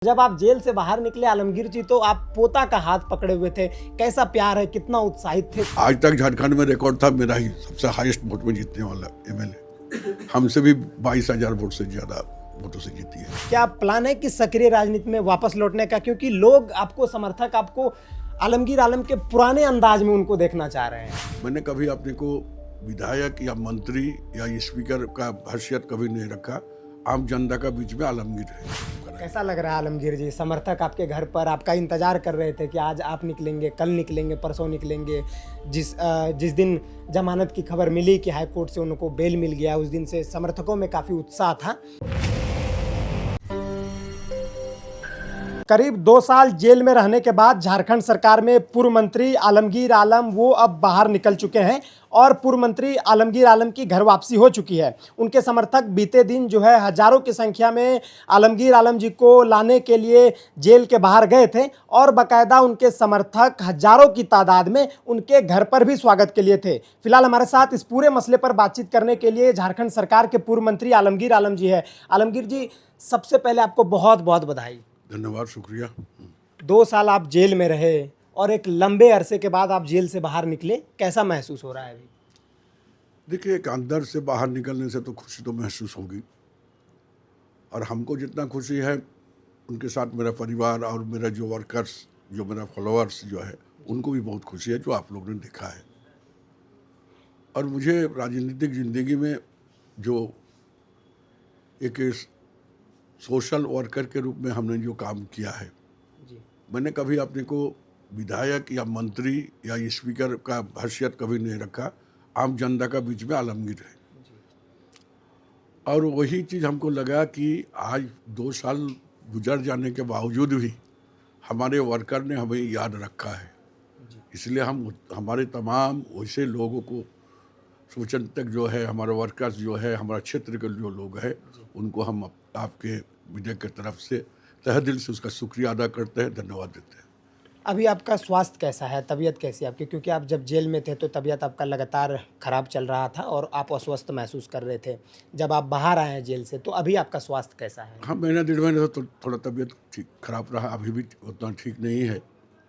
जब आप जेल से बाहर निकले आलमगीर जी, तो आप पोता का हाथ पकड़े हुए थे। कैसा प्यार है, कितना उत्साहित थे? आज तक झारखंड में रिकॉर्ड था मेरा ही सबसे हाईएस्ट वोट में जीतने वाला एमएलए। हमसे भी 22,000 वोट से ज्यादा वोटों से जीती है। क्या प्लान है कि सक्रिय राजनीति में वापस लौटने का? क्योंकि लोग आपको समर्थक आपको आलमगीर आलम के पुराने अंदाज में उनको देखना चाह रहे हैं। मैंने कभी अपने को विधायक या मंत्री या स्पीकर का हैसियत कभी नहीं रखा। आम जनता का बीच में आलमगीर है। कैसा लग रहा है आलमगीर जी? समर्थक आपके घर पर आपका इंतजार कर रहे थे कि आज आप निकलेंगे, कल निकलेंगे, परसों निकलेंगे। जिस दिन जमानत की खबर मिली कि हाई कोर्ट से उनको बेल मिल गया, उस दिन से समर्थकों में काफ़ी उत्साह था। करीब 2 साल जेल में रहने के बाद झारखंड सरकार में पूर्व मंत्री आलमगीर आलम वो अब बाहर निकल चुके हैं और पूर्व मंत्री आलमगीर आलम की घर वापसी हो चुकी है। उनके समर्थक बीते दिन जो है हजारों की संख्या में आलमगीर आलम जी को लाने के लिए जेल के बाहर गए थे और बाकायदा उनके समर्थक हजारों की तादाद में उनके घर पर भी स्वागत के लिए थे। फिलहाल हमारे साथ इस पूरे मसले पर बातचीत करने के लिए झारखंड सरकार के पूर्व मंत्री आलमगीर आलम जी है। आलमगीर जी, सबसे पहले आपको बहुत बहुत बधाई। धन्यवाद, शुक्रिया। 2 साल आप जेल में रहे और एक लंबे अरसे के बाद आप जेल से बाहर निकले, कैसा महसूस हो रहा है अभी? देखिए, एक अंदर से बाहर निकलने से तो खुशी तो महसूस होगी, और हमको जितना खुशी है उनके साथ मेरा परिवार और मेरा जो वर्कर्स, जो मेरा फॉलोअर्स जो है, उनको भी बहुत खुशी है जो आप लोगों ने देखा है। और मुझे राजनीतिक ज़िंदगी में जो एक सोशल वर्कर के रूप में हमने जो काम किया है, मैंने कभी अपने को विधायक या मंत्री या स्पीकर का हैसियत कभी नहीं रखा। आम जनता का बीच में आलमगीर है। और वही चीज़ हमको लगा कि आज 2 साल गुजर जाने के बावजूद भी हमारे वर्कर ने हमें याद रखा है। इसलिए हम हमारे तमाम वैसे लोगों को, स्वतंत्रक जो है, हमारे वर्कर्स जो है, हमारा क्षेत्र के जो लोग हैं, उनको हम आपके मीडिया की तरफ से तहे दिल से उसका शुक्रिया अदा करते हैं, धन्यवाद देते हैं। अभी आपका स्वास्थ्य कैसा है, तबीयत कैसी है आपकी? क्योंकि आप जब जेल में थे तो तबीयत आपका लगातार खराब चल रहा था और आप अस्वस्थ महसूस कर रहे थे। जब आप बाहर आए हैं जेल से, तो अभी आपका स्वास्थ्य कैसा है? हाँ, महीना 1.5 महीने तो थोड़ा तबीयत ठीक खराब रहा, अभी भी उतना ठीक नहीं है।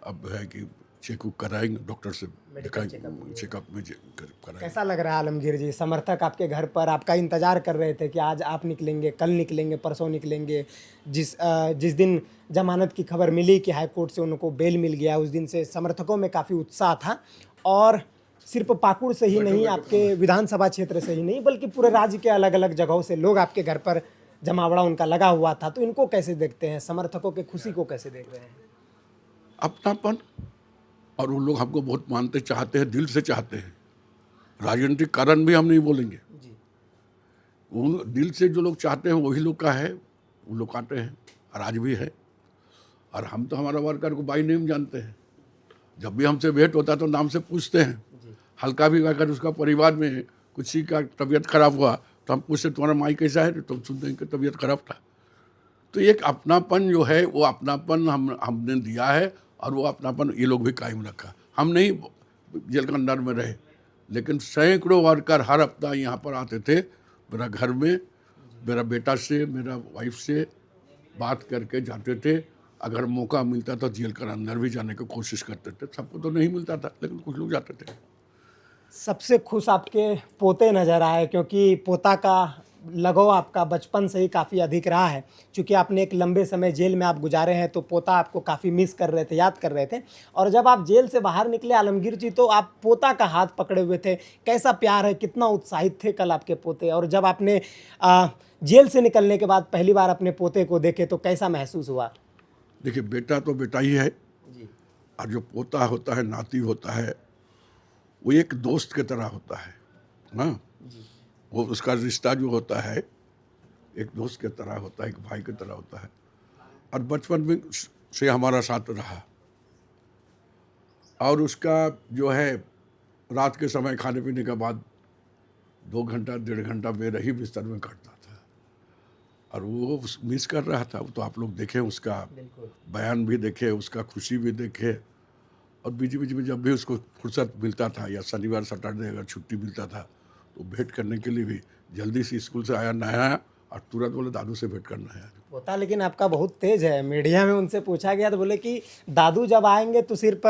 अब है कि चेकअप कराएंगे, डॉक्टर से दिखाएंगे, चेकअप में कराएंगे। कैसा लग रहा है आलमगीर जी? समर्थक आपके घर पर आपका इंतजार कर रहे थे कि आज आप निकलेंगे, कल निकलेंगे, परसों निकलेंगे। जिस दिन जमानत की खबर मिली कि हाई कोर्ट से उनको बेल मिल गया, उस दिन से समर्थकों में काफ़ी उत्साह था। और सिर्फ पाकुड़ से ही नहीं, आपके विधानसभा क्षेत्र से ही नहीं, बल्कि पूरे राज्य के अलग अलग जगहों से लोग आपके घर पर जमावड़ा उनका लगा हुआ था। तो इनको कैसे देखते हैं, समर्थकों की खुशी को कैसे देख रहे हैं? अपनापन, और वो लोग हमको बहुत मानते, चाहते हैं, दिल से चाहते हैं। राजनीतिक कारण भी हम नहीं बोलेंगे, उन दिल से जो लोग चाहते हैं वही लोग का है, वो लोग आते हैं और आज भी है। और हम तो हमारा वर्कर को बाई नेम जानते हैं। जब भी हमसे भेंट होता तो नाम से पूछते हैं। हल्का भी अगर उसका परिवार में किसी का तबीयत खराब हुआ तो हम पूछते, तुम्हारा माई कैसा है? तो सुनते हैं कि तबीयत खराब था। तो एक अपनापन जो है, वो अपनापन हमने दिया है, और वो अपनापन ये लोग भी कायम रखा। हम नहीं जेल के अंदर में रहे, लेकिन सैकड़ों वर्कर हर हफ्ता यहाँ पर आते थे मेरा घर में, मेरा बेटा से, मेरा वाइफ से बात करके जाते थे। अगर मौका मिलता तो जेल के अंदर भी जाने की कोशिश करते थे। सबको तो नहीं मिलता था, लेकिन कुछ लोग जाते थे। सबसे खुश आपके पोते नज़र आए, क्योंकि पोता का लगाव आपका बचपन से ही काफ़ी अधिक रहा है। चूँकि आपने एक लंबे समय जेल में आप गुजारे हैं, तो पोता आपको काफ़ी मिस कर रहे थे, याद कर रहे थे। और जब आप जेल से बाहर निकले आलमगीर जी, तो आप पोता का हाथ पकड़े हुए थे। कैसा प्यार है, कितना उत्साहित थे कल आपके पोते? और जब आपने जेल से निकलने के बाद पहली बार अपने पोते को देखे, तो कैसा महसूस हुआ? देखिए, बेटा तो बेटा ही है, और जो पोता होता है, नाती होता है, वो एक दोस्त की तरह होता है। हाँ, वो उसका रिश्ता जो होता है एक दोस्त की तरह होता है, एक भाई की तरह होता है। और बचपन में से हमारा साथ रहा, और उसका जो है रात के समय खाने पीने के बाद 2 घंटा 1.5 घंटा मेरे ही बिस्तर में कटता था, और वो मिस कर रहा था। तो आप लोग देखें, उसका बयान भी देखे, उसका खुशी भी देखे। और बीच बीच में जब भी उसको फुर्सत मिलता था, या शनिवार सैटरडे अगर छुट्टी मिलता था, तो भेंट करने के लिए भी जल्दी से स्कूल से आया, नहाया और तुरंत बोले दादू से भेंट करना है आज। पोता लेकिन आपका बहुत तेज है। मीडिया में उनसे पूछा गया तो बोले कि दादू जब आएंगे तो सिर्फ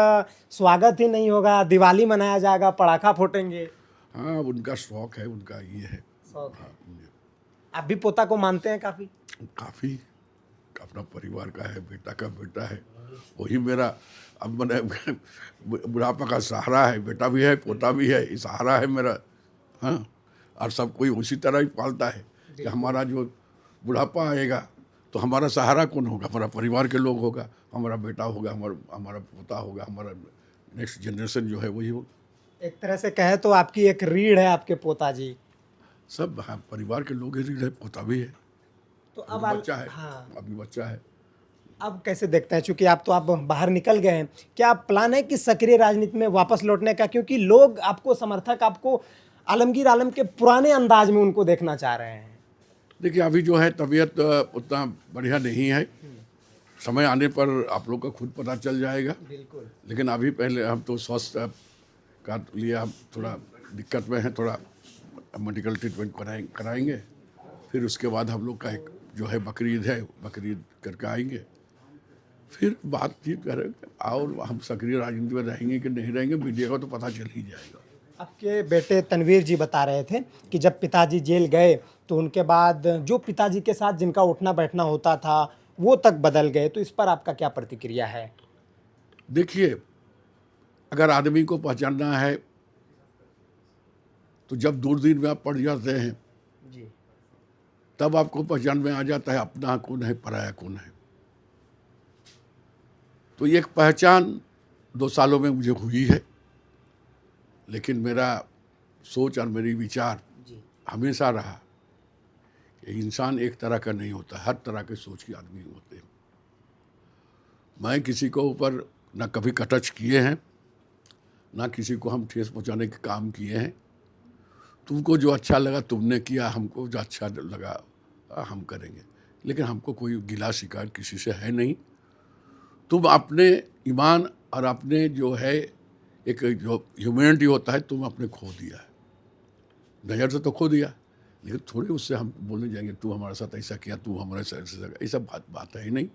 स्वागत ही नहीं होगा, दिवाली मनाया जाएगा, पटाखा फोड़ेंगे। हाँ, उनका शौक है, उनका ये है। शौक है। आप भी पोता को मानते हैं काफी? काफ़ी अपना परिवार का है, बेटा का बेटा है, वही मेरा अब मैंने बुढ़ापा का सहारा है। बेटा भी है, पोता भी है, ये सहारा है मेरा। हाँ, और सब कोई उसी तरह ही पालता है कि हमारा जो बुढ़ापा आएगा तो हमारा सहारा कौन होगा? हमारा परिवार के लोग होगा, हमारा बेटा होगा, हमारा पोता होगा, हमारा नेक्स्ट जनरेशन जो है वही होगा। एक तरह से कहे तो आपकी एक रीढ़ है आपके पोता जी। सब, हाँ, परिवार के लोग ही रीढ़ है, पोता भी है। तो अभी अब बच्चा है। हाँ, अभी बच्चा है। अब कैसे देखते हैं, चूंकि आप बाहर निकल गए हैं, क्या प्लान है कि सक्रिय राजनीति में वापस लौटने का? क्योंकि लोग आपको, समर्थक आपको आलमगीर आलम के पुराने अंदाज में उनको देखना चाह रहे हैं। देखिए, अभी जो है तबीयत उतना बढ़िया नहीं है। समय आने पर आप लोग का खुद पता चल जाएगा। बिल्कुल। लेकिन अभी पहले हम तो स्वास्थ्य का लिए हम थोड़ा दिक्कत में हैं, थोड़ा मेडिकल ट्रीटमेंट कराएंगे। फिर उसके बाद हम लोग का एक जो है बकरीद है, बकरीद करके आएंगे, फिर बातचीत करेंगे। और हम सक्रिय राजनीति में रहेंगे कि नहीं रहेंगे, मीडिया को तो पता चल ही जाएगा। आपके बेटे तनवीर जी बता रहे थे कि जब पिताजी जेल गए तो उनके बाद जो पिताजी के साथ जिनका उठना बैठना होता था वो तक बदल गए। तो इस पर आपका क्या प्रतिक्रिया है? देखिए, अगर आदमी को पहचानना है तो जब दूरबीन में आप पड़ जाते हैं जी। तब आपको पहचान में आ जाता है अपना कौन है, पराया कौन है। तो ये एक पहचान 2 सालों में मुझे हुई है। लेकिन मेरा सोच और मेरी विचार जी। हमेशा रहा कि इंसान एक तरह का नहीं होता, हर तरह के सोच के आदमी होते हैं। मैं किसी को ऊपर ना कभी कटच किए हैं, ना किसी को हम ठेस पहुंचाने के काम किए हैं। तुमको जो अच्छा लगा तुमने किया, हमको जो अच्छा लगा हम करेंगे। लेकिन हमको कोई गिला शिकायत किसी से है नहीं। तुम अपने ईमान और अपने जो है एक जो ह्यूमैनिटी होता है, तुम अपने खो दिया है। नज़र से तो खो दिया, लेकिन थोड़े उससे हम बोलने जाएंगे तू हमारे साथ ऐसा किया, तू हमारे साथ ऐसा, ये सब बात है ही नहीं।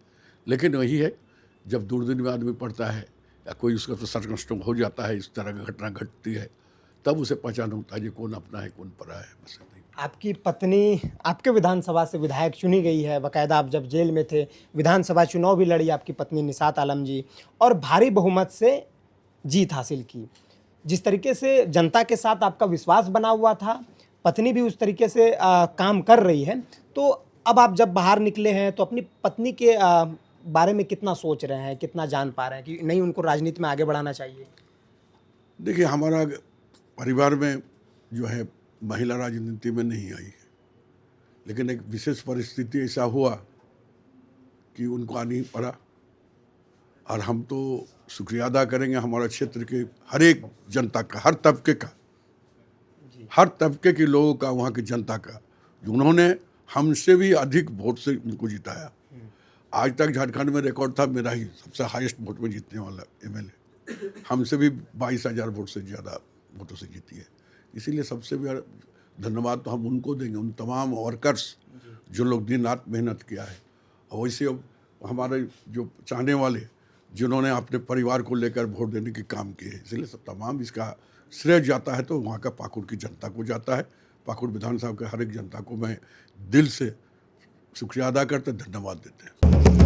लेकिन वही है, जब दूरदर्शन में आदमी पढ़ता है या कोई उसका तो सर्कमस्टेंस हो जाता है, इस तरह की घटना घटती है, तब उसे पहचान होता है कि कौन अपना है कौन पराया है। बस नहीं। आपकी पत्नी आपके विधानसभा से विधायक चुनी गई है। बाकायदा आप जब जेल में थे विधानसभा चुनाव भी लड़ी आपकी पत्नी निशात आलम जी, और भारी बहुमत से जीत हासिल की। जिस तरीके से जनता के साथ आपका विश्वास बना हुआ था, पत्नी भी उस तरीके से काम कर रही है। तो अब आप जब बाहर निकले हैं तो अपनी पत्नी के बारे में कितना सोच रहे हैं, कितना जान पा रहे हैं कि नहीं उनको राजनीति में आगे बढ़ाना चाहिए? देखिए, हमारा परिवार में जो है महिला राजनीति में नहीं आई है। लेकिन एक विशेष परिस्थिति ऐसा हुआ कि उनको आना ही पड़ा। और हम तो शुक्रिया अदा करेंगे हमारे क्षेत्र के हर एक जनता का, हर तबके का, हर तबके के लोगों का, वहाँ की जनता का, जिन्होंने हमसे भी अधिक वोट से उनको जिताया। आज तक झारखंड में रिकॉर्ड था मेरा ही सबसे हाईएस्ट वोट में जीतने वाला एमएलए। हमसे भी 22,000 वोट से ज़्यादा वोटों से जीती है। इसीलिए सबसे बड़ा धन्यवाद तो हम उनको देंगे, उन तमाम वर्कर्स जो लोग दिन रात मेहनत किया है। और वैसे हमारे जो चाहने वाले जिन्होंने अपने परिवार को लेकर वोट देने के काम किए हैं, इसलिए सब तमाम इसका श्रेय जाता है तो वहाँ का पाकुड़ की जनता को जाता है। पाकुड़ विधानसभा के हर एक जनता को मैं दिल से शुक्रिया अदा करते, धन्यवाद देते हैं।